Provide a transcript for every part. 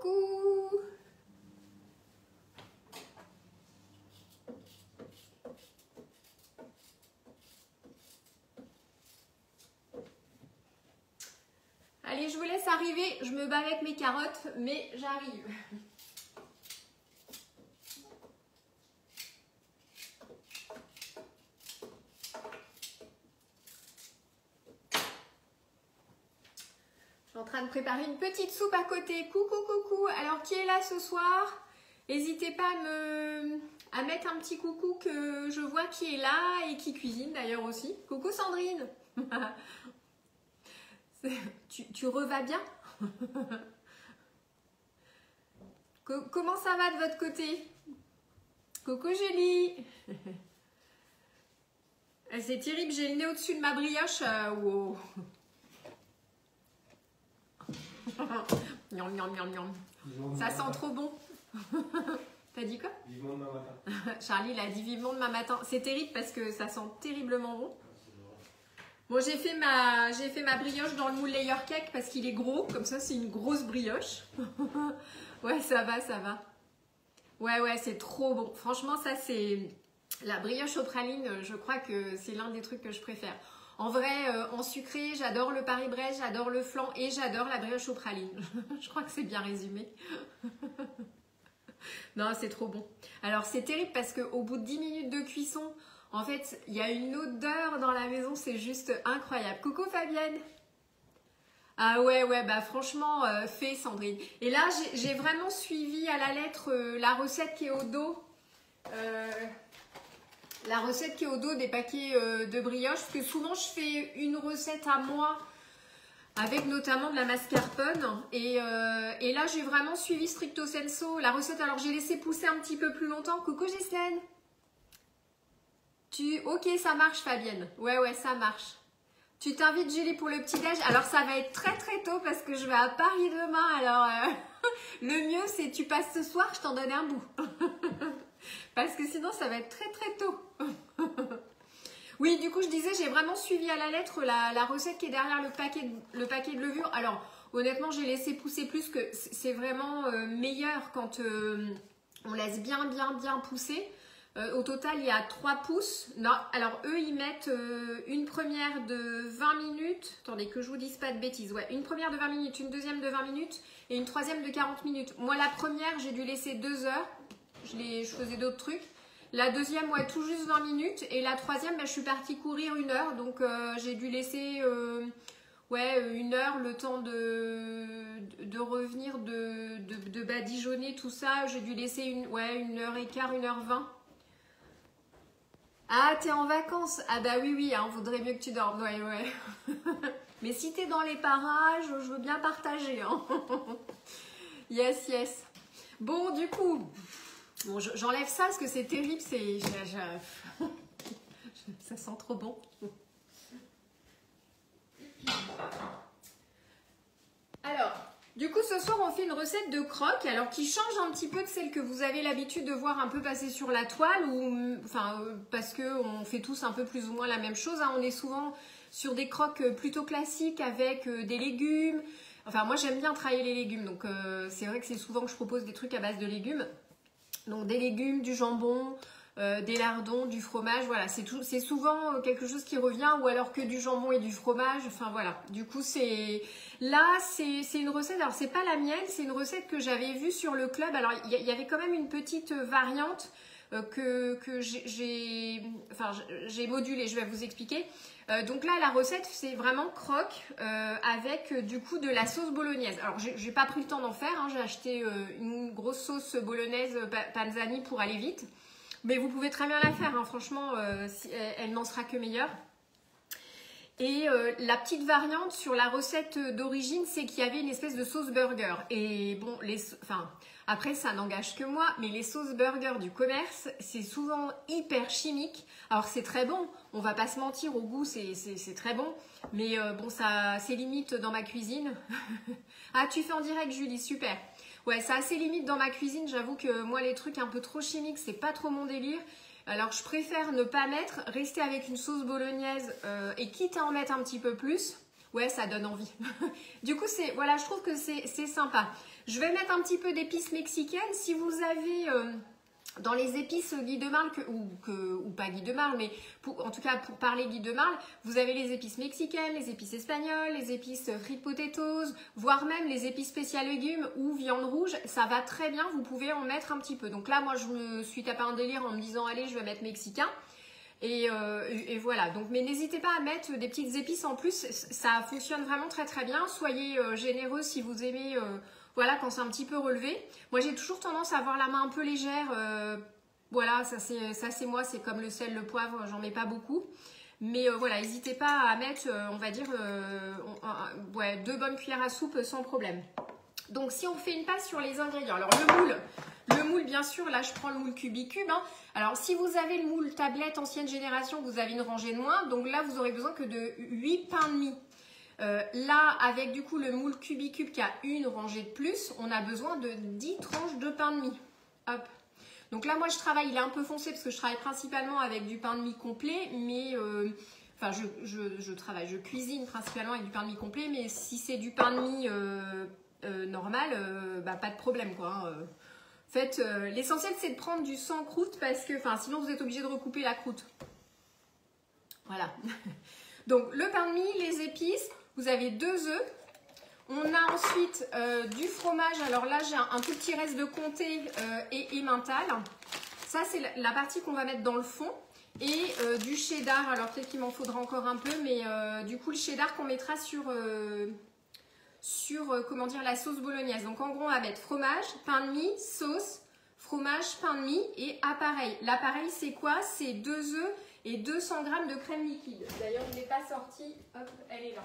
Coucou. Allez, je vous laisse arriver. Je me bats avec mes carottes, mais j'arrive. Je suis en train de préparer une petite soupe à côté. Coucou, coucou. Alors, qui est là ce soir? N'hésitez pas à mettre un petit coucou que je vois qui est là et qui cuisine d'ailleurs aussi. Coucou Sandrine. Tu revas bien? Comment ça va de votre côté? Coucou Julie. C'est terrible, j'ai le nez au-dessus de ma brioche. Wow. Miam, miam, miam, miam. Ça sent trop bon. T'as dit quoi? Vivement demain matin. Charlie, il a dit vivement demain matin. C'est terrible parce que ça sent terriblement bon. Bon, j'ai fait ma brioche dans le moule layer cake parce qu'il est gros. Comme ça, c'est une grosse brioche. Ouais, ça va, ça va. Ouais, c'est trop bon. Franchement, ça, c'est... La brioche aux pralines, je crois que c'est l'un des trucs que je préfère. En vrai, en sucré, j'adore le Paris-Brest, j'adore le flan et j'adore la brioche aux pralines. Je crois que c'est bien résumé. Non, c'est trop bon. Alors, c'est terrible parce qu'au bout de 10 minutes de cuisson, en fait, il y a une odeur dans la maison, c'est juste incroyable. Coucou Fabienne. Ah ouais, bah franchement, fait Sandrine. Et là, j'ai vraiment suivi à la lettre la recette qui est au dos. La recette qui est au dos des paquets de brioche, parce que souvent je fais une recette à moi avec notamment de la mascarpone et là j'ai vraiment suivi stricto sensu la recette. Alors j'ai laissé pousser un petit peu plus longtemps. Coucou Ghislaine. Ok, ça marche Fabienne. Ouais, ça marche. Tu t'invites Julie pour le petit-déj. Alors ça va être très très tôt parce que je vais à Paris demain. Alors le mieux c'est tu passes ce soir, je t'en donne un bout. Parce que sinon ça va être très très tôt. Oui, du coup je disais, j'ai vraiment suivi à la lettre la recette qui est derrière le paquet de levure. Alors honnêtement j'ai laissé pousser plus, que c'est vraiment meilleur quand on laisse bien pousser. Au total il y a 3 pouces. Non, alors eux ils mettent une première de 20 minutes. Attendez que je vous dise pas de bêtises. Ouais, une première de 20 minutes, une deuxième de 20 minutes et une troisième de 40 minutes. Moi la première j'ai dû laisser 2 heures. Je faisais d'autres trucs. La deuxième, ouais, tout juste 20 minutes. Et la troisième, je suis partie courir 1 heure. Donc, j'ai dû laisser 1 heure le temps de revenir, de badigeonner tout ça. J'ai dû laisser 1h15, 1h20. Ah, t'es en vacances? Ah bah oui, hein, vaudrait mieux que tu dormes. Ouais. Mais si t'es dans les parages, je veux bien partager. Hein. Yes. Bon, du coup... Bon, j'enlève ça parce que c'est terrible, ça sent trop bon. Alors, du coup, ce soir, on fait une recette de croque, alors qui change un petit peu de celle que vous avez l'habitude de voir un peu passer sur la toile, parce qu'on fait tous un peu plus ou moins la même chose. Hein. On est souvent sur des croques plutôt classiques avec des légumes. Enfin, moi, j'aime bien travailler les légumes, donc c'est vrai que c'est souvent que je propose des trucs à base de légumes. Donc des légumes, du jambon, des lardons, du fromage, voilà, c'est souvent quelque chose qui revient, ou alors que du jambon et du fromage, enfin voilà. Du coup, c'est une recette, alors c'est pas la mienne, c'est une recette que j'avais vue sur le club. Alors il y avait quand même une petite variante que j'ai modulée, je vais vous expliquer. Donc là, la recette, c'est vraiment croque avec du coup de la sauce bolognaise. Alors, j'ai pas pris le temps d'en faire, hein, j'ai acheté une grosse sauce bolognaise panzani pour aller vite. Mais vous pouvez très bien la faire, hein, franchement, elle n'en sera que meilleure. Et la petite variante sur la recette d'origine, c'est qu'il y avait une espèce de sauce burger. Et bon, après, ça n'engage que moi, mais les sauces burger du commerce, c'est souvent hyper chimique. Alors, c'est très bon, on va pas se mentir, au goût, c'est très bon. Mais bon, ça, c'est limite dans ma cuisine. Ah, tu fais en direct, Julie, super. Ouais, c'est assez limite dans ma cuisine. J'avoue que moi, les trucs un peu trop chimiques, c'est pas trop mon délire. Alors, je préfère ne pas rester avec une sauce bolognaise et quitte à en mettre un petit peu plus. Ouais, ça donne envie. Du coup, voilà, je trouve que c'est sympa. Je vais mettre un petit peu d'épices mexicaines. Si vous avez dans les épices Guy de Marle, ou pas Guy de Marle, mais en tout cas pour parler Guy de Marle, vous avez les épices mexicaines, les épices espagnoles, les épices frites potatoes, voire même les épices spéciales légumes ou viande rouge. Ça va très bien, vous pouvez en mettre un petit peu. Donc là, moi, je me suis tapé un délire en me disant, allez, je vais mettre mexicain. Et voilà, donc, mais n'hésitez pas à mettre des petites épices en plus, ça fonctionne vraiment très très bien. Soyez généreux si vous aimez, voilà, quand c'est un petit peu relevé. Moi j'ai toujours tendance à avoir la main un peu légère, voilà, ça c'est moi, c'est comme le sel, le poivre, j'en mets pas beaucoup. Mais voilà, n'hésitez pas à mettre, on va dire, ouais, 2 bonnes cuillères à soupe sans problème. Donc si on fait une passe sur les ingrédients, alors le moule bien sûr, là je prends le moule Cubicube. Hein. Alors si vous avez le moule tablette ancienne génération, vous avez une rangée de moins, donc là vous aurez besoin que de 8 pains de mie. Là avec du coup le moule Cubicube qui a une rangée de plus, on a besoin de 10 tranches de pain de mie. Hop. Donc là moi je travaille, il est un peu foncé parce que je travaille principalement avec du pain de mie complet, mais... Enfin, je cuisine principalement avec du pain de mie complet, mais si c'est du pain de mie normal, bah, pas de problème quoi. Hein. En fait, l'essentiel c'est de prendre du sans croûte parce que, sinon vous êtes obligé de recouper la croûte. Voilà. Donc le pain de mie, les épices, vous avez 2 œufs. On a ensuite du fromage. Alors là j'ai un tout petit reste de comté et emmental. Ça c'est la partie qu'on va mettre dans le fond. Et du cheddar, alors peut-être qu'il m'en faudra encore un peu, mais du coup le cheddar qu'on mettra sur comment dire, la sauce bolognaise. Donc en gros on va mettre fromage, pain de mie, sauce, fromage, pain de mie et appareil. L'appareil c'est quoi? C'est 2 œufs et 200 g de crème liquide. D'ailleurs je ne l'ai pas sortie, hop, elle est là.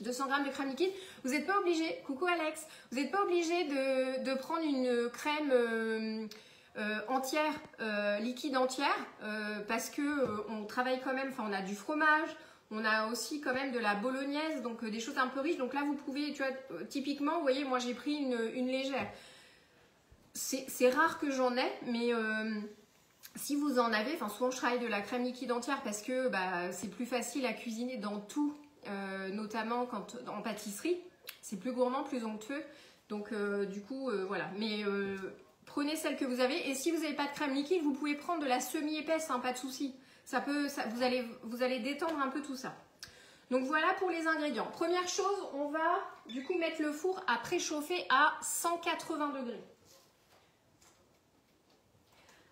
200 g de crème liquide. Vous n'êtes pas obligé, coucou Alex, vous n'êtes pas obligé de prendre une crème... entière, liquide entière, parce que on travaille quand même, enfin on a du fromage, on a aussi quand même de la bolognaise, donc des choses un peu riches. Donc là vous pouvez, tu vois, typiquement, vous voyez, moi j'ai pris une légère. C'est rare que j'en ai, mais si vous en avez, enfin souvent je travaille de la crème liquide entière parce que bah, c'est plus facile à cuisiner dans tout, notamment quand en pâtisserie, c'est plus gourmand, plus onctueux. Donc du coup voilà, mais prenez celle que vous avez, et si vous n'avez pas de crème liquide, vous pouvez prendre de la semi-épaisse, hein, pas de souci. Vous allez détendre un peu tout ça. Donc voilà pour les ingrédients. Première chose, on va du coup mettre le four à préchauffer à 180 degrés.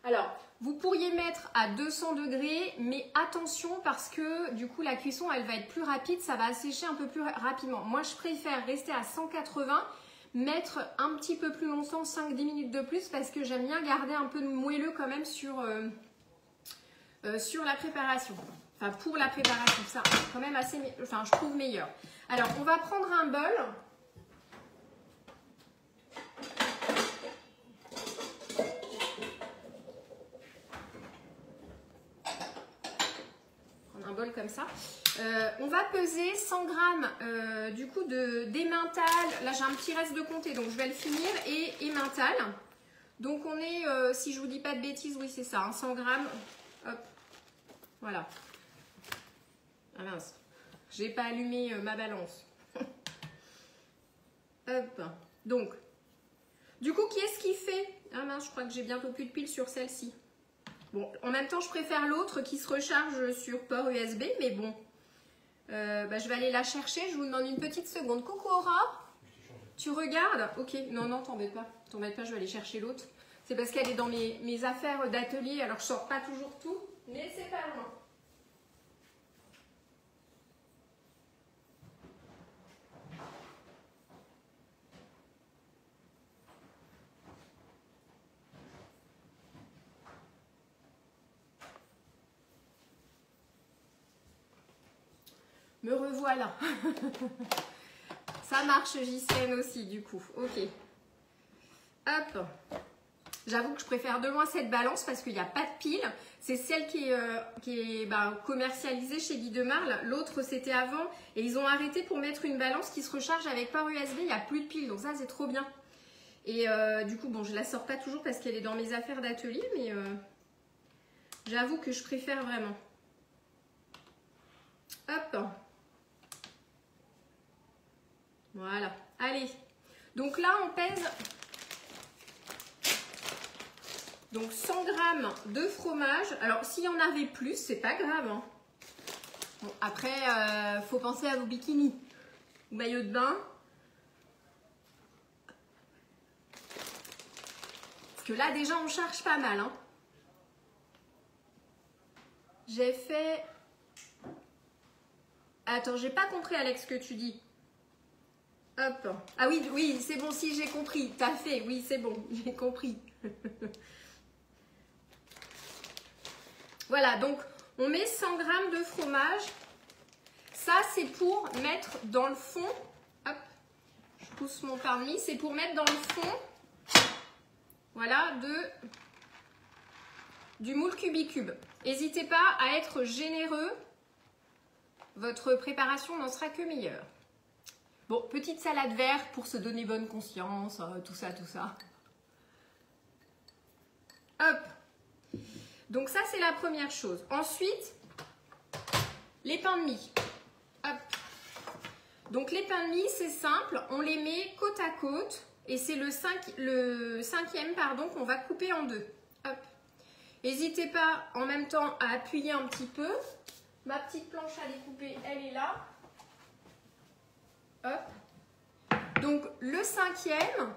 Alors, vous pourriez mettre à 200 degrés, mais attention parce que du coup la cuisson elle va être plus rapide, ça va sécher un peu plus rapidement. Moi je préfère rester à 180, mettre un petit peu plus longtemps, 5-10 minutes de plus, parce que j'aime bien garder un peu de moelleux quand même sur la préparation. Enfin pour la préparation, ça quand même assez, enfin je trouve meilleur. Alors on va prendre un bol. Un bol comme ça. On va peser 100 g du coup d'emmental. Là j'ai un petit reste de comté, donc je vais le finir, et emmental. Donc on est, si je vous dis pas de bêtises, oui c'est ça, hein, 100 g. Hop, voilà. Ah mince, j'ai pas allumé ma balance. Hop, donc, du coup qui est-ce qui fait? Ah mince, je crois que j'ai bientôt plus de piles sur celle-ci. Bon, en même temps, je préfère l'autre qui se recharge sur port USB, mais bon, bah, je vais aller la chercher. Je vous demande une petite seconde. Coucou Aura, tu regardes? Ok, non, t'embête pas, je vais aller chercher l'autre. C'est parce qu'elle est dans mes affaires d'atelier, alors je sors pas toujours tout, mais c'est pas loin. Me revoilà. Ça marche Ghislaine aussi du coup. Ok. Hop. J'avoue que je préfère de loin cette balance parce qu'il n'y a pas de pile. C'est celle qui est commercialisée chez Guy de Marle. L'autre c'était avant et ils ont arrêté pour mettre une balance qui se recharge avec port USB. Il n'y a plus de pile, donc ça c'est trop bien. Et du coup bon, je la sors pas toujours parce qu'elle est dans mes affaires d'atelier, mais j'avoue que je préfère vraiment. Hop. Voilà. Allez. Donc là, on pèse donc 100 g de fromage. Alors, s'il y en avait plus, c'est pas grave. Hein. Bon, après, faut penser à vos bikinis. Maillot de bain. Parce que là, déjà, on charge pas mal. Hein. J'ai fait... Attends, j'ai pas compris, Alex, ce que tu dis. Hop. Ah oui, oui, c'est bon, si j'ai compris. T'as fait, oui, c'est bon, j'ai compris. Voilà, donc on met 100 g de fromage. Ça, c'est pour mettre dans le fond. Hop, je pousse mon pain de mie. C'est pour mettre dans le fond, voilà, du moule Cubicube. N'hésitez pas à être généreux. Votre préparation n'en sera que meilleure. Bon, petite salade verte pour se donner bonne conscience, tout ça, tout ça. Hop. Donc ça, c'est la première chose. Ensuite, les pains de mie. Hop. Donc les pains de mie, c'est simple. On les met côte à côte. Et c'est le cinquième qu'on va couper en deux. Hop. N'hésitez pas en même temps à appuyer un petit peu. Ma petite planche à découper, elle est là. Hop. Donc le cinquième,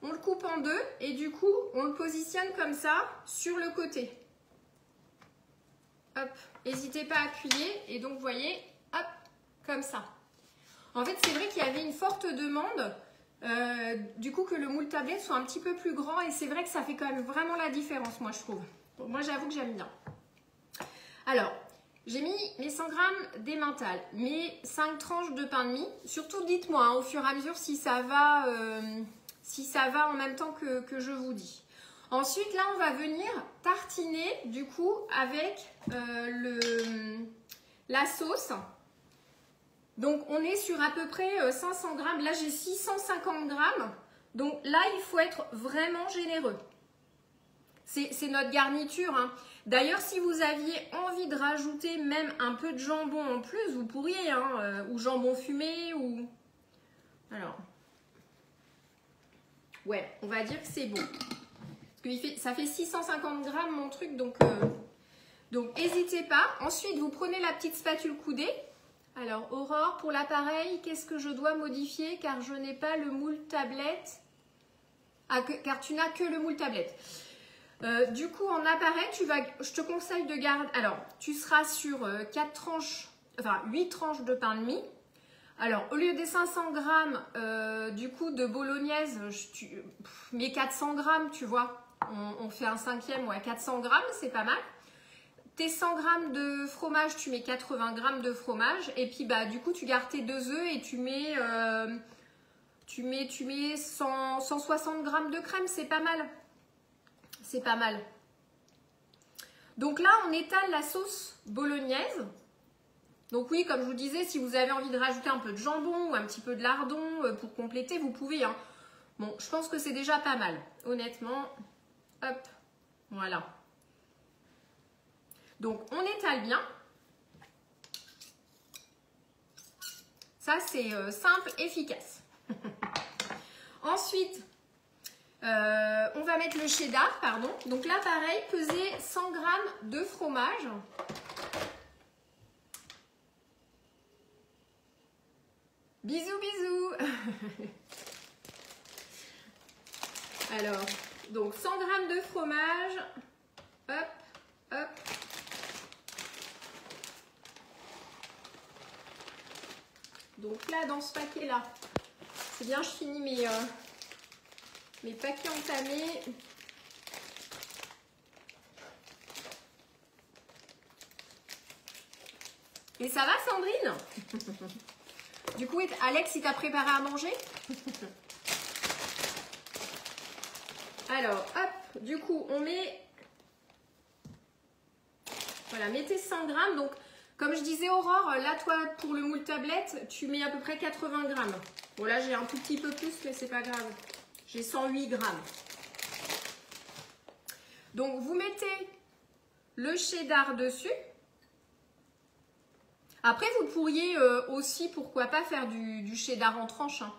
on le coupe en deux et du coup on le positionne comme ça sur le côté. Hop, n'hésitez pas à appuyer et donc vous voyez, hop, comme ça. En fait c'est vrai qu'il y avait une forte demande du coup que le moule tablette soit un petit peu plus grand et c'est vrai que ça fait quand même vraiment la différence, moi je trouve. Bon, moi j'avoue que j'aime bien. Alors, j'ai mis mes 100 g d'emmental, mes 5 tranches de pain de mie. Surtout dites-moi hein, au fur et à mesure si ça va en même temps que je vous dis. Ensuite là on va venir tartiner du coup avec la sauce. Donc on est sur à peu près 500 g, là j'ai 650 g, donc là il faut être vraiment généreux. C'est notre garniture. Hein. D'ailleurs si vous aviez envie de rajouter même un peu de jambon en plus, vous pourriez, hein, ou jambon fumé, ou... Alors, ouais, on va dire que c'est bon. Parce que ça fait 650 g mon truc, donc n'hésitez pas. Ensuite vous prenez la petite spatule coudée. Alors, Aurore, pour l'appareil, qu'est-ce que je dois modifier car je n'ai pas le moule tablette? Ah, car tu n'as que le moule tablette. Du coup, en appareil, je te conseille de garder... Alors, tu seras sur 4 tranches, enfin 8 tranches de pain de mie. Alors, au lieu des 500 g du coup de bolognaise, mets 400 g, tu vois. On fait un cinquième, ouais, 400 g, c'est pas mal. Tes 100 g de fromage, tu mets 80 g de fromage. Et puis, bah, du coup, tu gardes tes 2 œufs et tu mets 160 g de crème. C'est pas mal. C'est pas mal. Donc là, on étale la sauce bolognaise. Donc oui, comme je vous disais, si vous avez envie de rajouter un peu de jambon ou un petit peu de lardon pour compléter, vous pouvez. Hein. Bon, je pense que c'est déjà pas mal. Honnêtement, hop, voilà. Donc, on étale bien. Ça, c'est simple, efficace. Ensuite, on va mettre le cheddar, pardon. Donc là, pareil, peser 100 g de fromage. Bisous, bisous. Alors, donc 100 g de fromage. Hop, hop. Donc là, dans ce paquet-là, c'est bien, je finis mes paquets entamés. Et ça va, Sandrine? Du coup, Alex, il t'a préparé à manger? Alors, hop, du coup, on met... Voilà, mettez 100 g. Donc, comme je disais, Aurore, là, toi, pour le moule tablette, tu mets à peu près 80 g. Bon, là, j'ai un tout petit peu plus, mais c'est pas grave. J'ai 108 g. Donc, vous mettez le cheddar dessus. Après, vous pourriez aussi, pourquoi pas, faire du cheddar en tranches. Hein.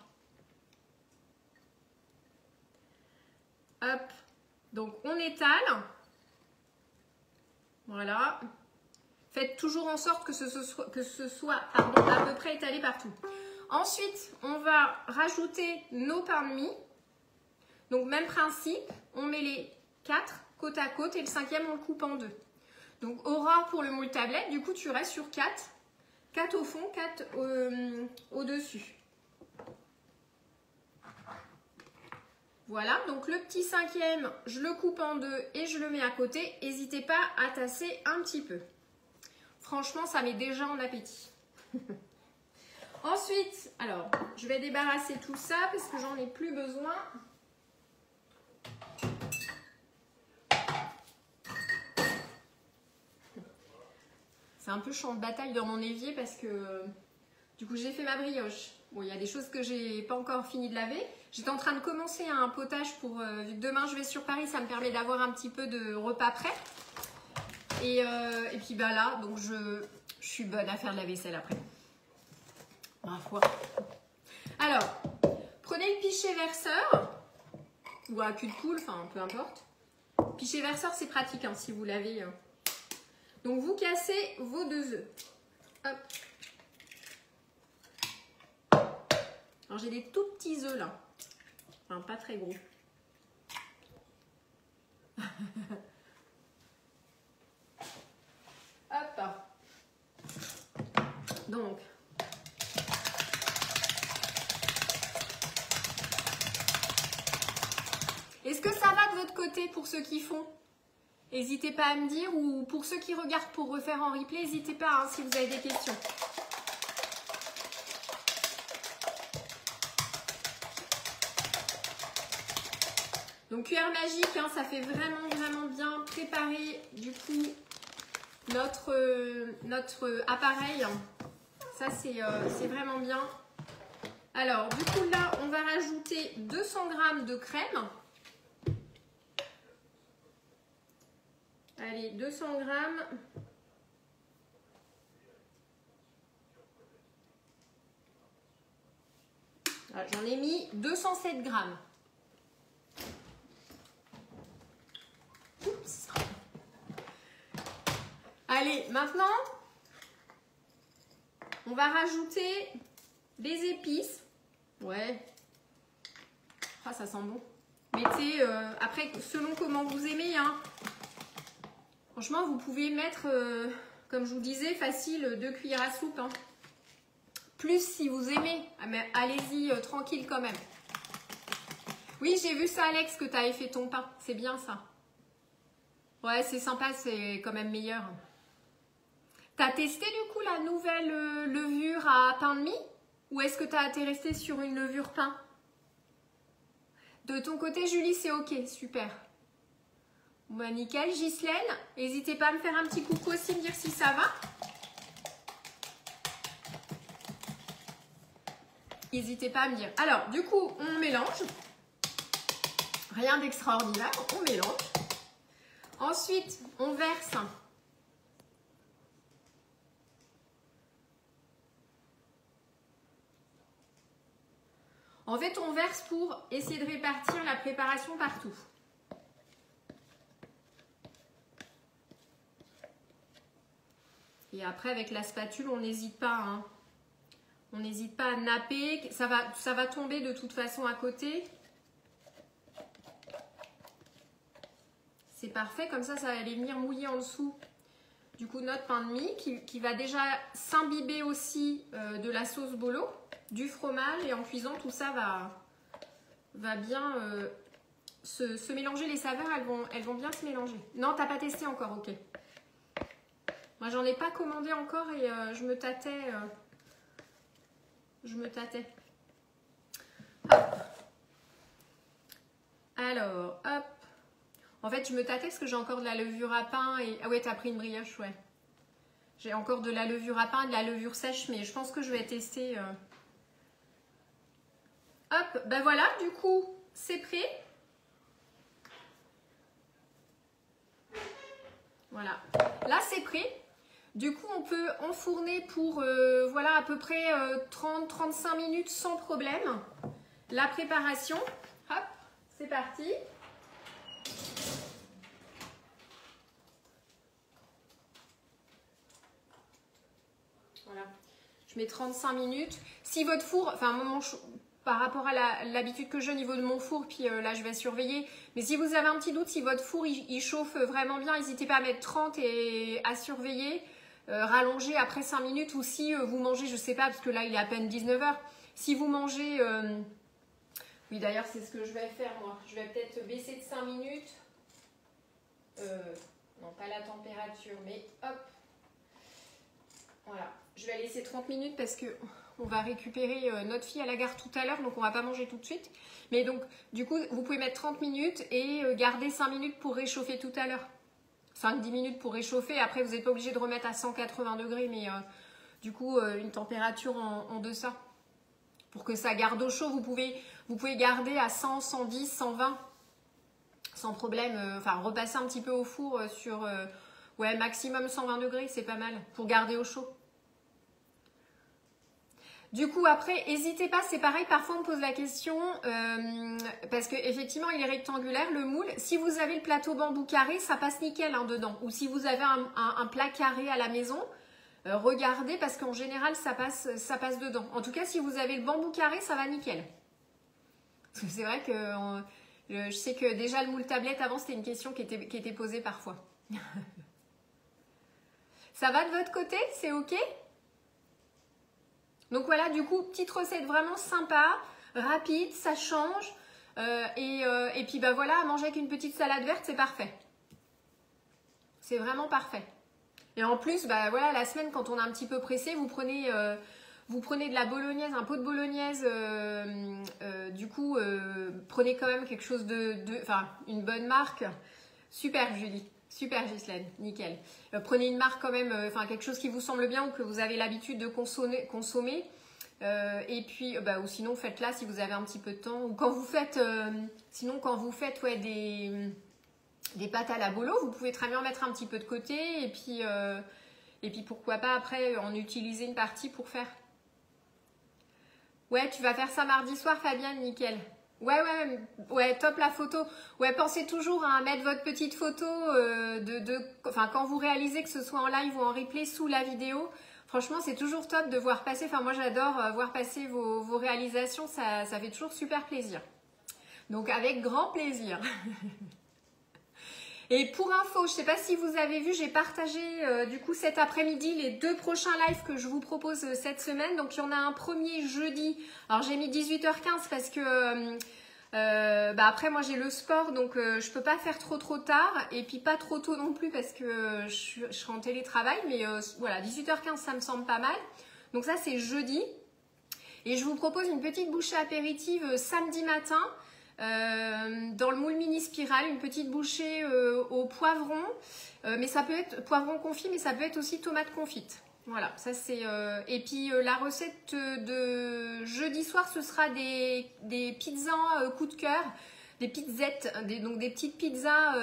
Hop. Donc, on étale. Voilà. Faites toujours en sorte que ce soit pardon, à peu près étalé partout. Ensuite, on va rajouter nos pains de mie. Donc, même principe, on met les 4 côte à côte et le 5e, on le coupe en 2. Donc, Aura pour le moule tablette, du coup, tu restes sur 4. 4 au fond, 4 au-dessus. Voilà, donc le petit 5e, je le coupe en 2 et je le mets à côté. N'hésitez pas à tasser un petit peu. Franchement, ça met déjà en appétit. Ensuite, alors, je vais débarrasser tout ça parce que j'en ai plus besoin. C'est un peu champ de bataille dans mon évier parce que du coup, j'ai fait ma brioche. Bon, il y a des choses que j'ai pas encore fini de laver. J'étais en train de commencer un potage pour, vu que demain je vais sur Paris, ça me permet d'avoir un petit peu de repas prêt. Et puis bah là, donc je suis bonne à faire de la vaisselle après. Ma foi. Alors, prenez le pichet verseur ou un cul de poule, enfin peu importe. Pichet verseur, c'est pratique hein, si vous l'avez. Donc vous cassez vos 2 œufs. Hop. Alors j'ai des tout petits œufs là. Enfin pas très gros. Hop. Donc. Est-ce que ça va de votre côté pour ceux qui font? N'hésitez pas à me dire, ou pour ceux qui regardent pour refaire en replay, n'hésitez pas hein, si vous avez des questions. Donc cuillère magique, hein, ça fait vraiment bien préparer du coup notre appareil. Ça c'est vraiment bien. Alors du coup là, on va rajouter 200 g de crème. Allez, 200 g. J'en ai mis 207 g. Oups. Allez, maintenant, on va rajouter des épices. Ouais. Ah, ça sent bon. Mettez, après, selon comment vous aimez, hein. Franchement, vous pouvez mettre, comme je vous disais, facile 2 cuillères à soupe. Hein. Plus si vous aimez. Mais allez-y, tranquille quand même. Oui, j'ai vu ça, Alex, que tu avais fait ton pain. C'est bien ça. Ouais, c'est sympa, c'est quand même meilleur. T'as testé du coup la nouvelle levure à pain de mie? Ou est-ce que t'es resté sur une levure pain? De ton côté, Julie, c'est ok, super. Bah, nickel. Ghislaine, n'hésitez pas à me faire un petit coucou aussi, me dire si ça va. N'hésitez pas à me dire. Alors, du coup, on mélange. Rien d'extraordinaire, on mélange. Ensuite, on verse. En fait, on verse pour essayer de répartir la préparation partout. Et après, avec la spatule, on n'hésite pas. Hein. On n'hésite pas à napper. Ça va tomber de toute façon à côté. C'est parfait. Comme ça va aller venir mouiller en dessous. Du coup, notre pain de mie qui va déjà s'imbiber aussi de la sauce bolo, du fromage. Et en cuisant, tout ça va bien se mélanger. Les saveurs, elles vont bien se mélanger. Non, t'as pas testé encore, ok. Moi, j'en ai pas commandé encore et je me tâtais. Hop. Alors, hop. En fait, je me tâtais parce que j'ai encore de la levure à pain et... Ah ouais, t'as pris une brioche, ouais. J'ai encore de la levure à pain, de la levure sèche, mais je pense que je vais tester. Hop, ben voilà, du coup, c'est prêt. Voilà. Là, c'est prêt. Du coup, on peut enfourner pour voilà, à peu près 30-35 minutes sans problème. La préparation, hop, c'est parti. Voilà, je mets 35 minutes. Si votre four, enfin par rapport à l'habitude que j'ai au niveau de mon four, puis là je vais surveiller. Mais si vous avez un petit doute, si votre four il chauffe vraiment bien, n'hésitez pas à mettre 30 et à surveiller. Rallonger après 5 minutes, ou si vous mangez, je sais pas, parce que là il est à peine 19 h. Si vous mangez, oui d'ailleurs c'est ce que je vais faire moi, je vais peut-être baisser de 5 minutes, non pas la température, mais hop, voilà, je vais laisser 30 minutes parce que on va récupérer notre fille à la gare tout à l'heure, donc on va pas manger tout de suite. Mais donc du coup vous pouvez mettre 30 minutes et garder 5 minutes pour réchauffer tout à l'heure. 5-10 minutes pour réchauffer. Après, vous n'êtes pas obligé de remettre à 180 degrés, mais du coup, une température en deçà. Pour que ça garde au chaud, vous pouvez garder à 100, 110, 120, sans problème. Enfin, repasser un petit peu au four sur ouais, maximum 120 degrés, c'est pas mal, pour garder au chaud. Du coup, après, n'hésitez pas, c'est pareil, parfois on me pose la question, parce qu'effectivement, il est rectangulaire, le moule. Si vous avez le plateau bambou carré, ça passe nickel hein, dedans. Ou si vous avez un plat carré à la maison, regardez, parce qu'en général, ça passe dedans. En tout cas, si vous avez le bambou carré, ça va nickel. Parce que c'est vrai que je sais que déjà, le moule tablette, avant, c'était une question qui était posée parfois. Ça va de votre côté? C'est OK? Donc voilà, du coup, petite recette vraiment sympa, rapide, ça change. Et puis bah voilà, à manger avec une petite salade verte, c'est parfait. C'est vraiment parfait. Et en plus, bah voilà, la semaine, quand on est un petit peu pressé, vous prenez de la bolognaise, un pot de bolognaise. Du coup, prenez quand même quelque chose enfin, une bonne marque. Super, Julie. Super Ghislaine, nickel. Prenez une marque quand même, enfin quelque chose qui vous semble bien ou que vous avez l'habitude de consommer. Et puis, ou sinon faites-la si vous avez un petit peu de temps. Ou quand vous faites, ouais, des pâtes à la bolo, vous pouvez très bien mettre un petit peu de côté. Et puis pourquoi pas après en utiliser une partie pour faire. Ouais, tu vas faire ça mardi soir, Fabienne, nickel. Ouais, top la photo. Ouais, pensez toujours à mettre votre petite photo enfin, quand vous réalisez que ce soit en live ou en replay sous la vidéo. Franchement, c'est toujours top de voir passer. Enfin, moi, j'adore voir passer vos réalisations. Ça fait toujours super plaisir. Donc, avec grand plaisir. Et pour info, je ne sais pas si vous avez vu, j'ai partagé du coup cet après-midi les 2 prochains lives que je vous propose cette semaine. Donc il y en a un premier jeudi. Alors j'ai mis 18h15 parce que après moi j'ai le sport, donc je ne peux pas faire trop tard. Et puis pas trop tôt non plus parce que je serai en télétravail. Mais voilà, 18h15 ça me semble pas mal. Donc ça c'est jeudi. Et je vous propose une petite bouchée apéritive samedi matin. Dans le moule mini spirale, une petite bouchée au poivron, mais ça peut être poivron confit, mais ça peut être aussi tomate confite. Voilà, ça c'est. Et puis la recette de jeudi soir, ce sera des pizzas coup de cœur, des pizzettes, donc des petites pizzas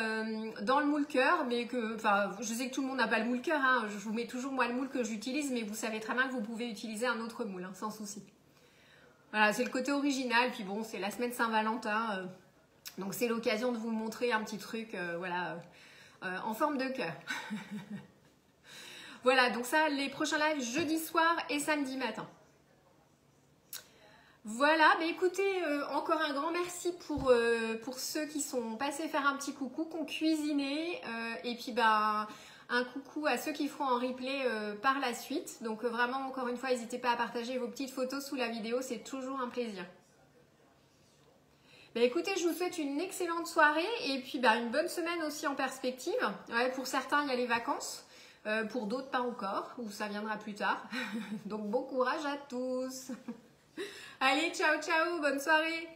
dans le moule cœur, mais que, enfin, je sais que tout le monde n'a pas le moule cœur, hein, je vous mets toujours moi le moule que j'utilise, mais vous savez très bien que vous pouvez utiliser un autre moule, hein, sans souci. Voilà, c'est le côté original, puis bon, c'est la semaine Saint-Valentin, donc c'est l'occasion de vous montrer un petit truc, voilà, en forme de cœur. Voilà, donc ça, les prochains lives jeudi soir et samedi matin. Voilà, mais écoutez, encore un grand merci pour ceux qui sont passés faire un petit coucou, qui ont cuisiné, et puis un coucou à ceux qui feront en replay par la suite. Donc vraiment, encore une fois, n'hésitez pas à partager vos petites photos sous la vidéo, c'est toujours un plaisir. Écoutez, je vous souhaite une excellente soirée et puis une bonne semaine aussi en perspective. Ouais, pour certains, il y a les vacances, pour d'autres pas encore, ou ça viendra plus tard. Donc bon courage à tous. Allez, ciao, ciao, bonne soirée.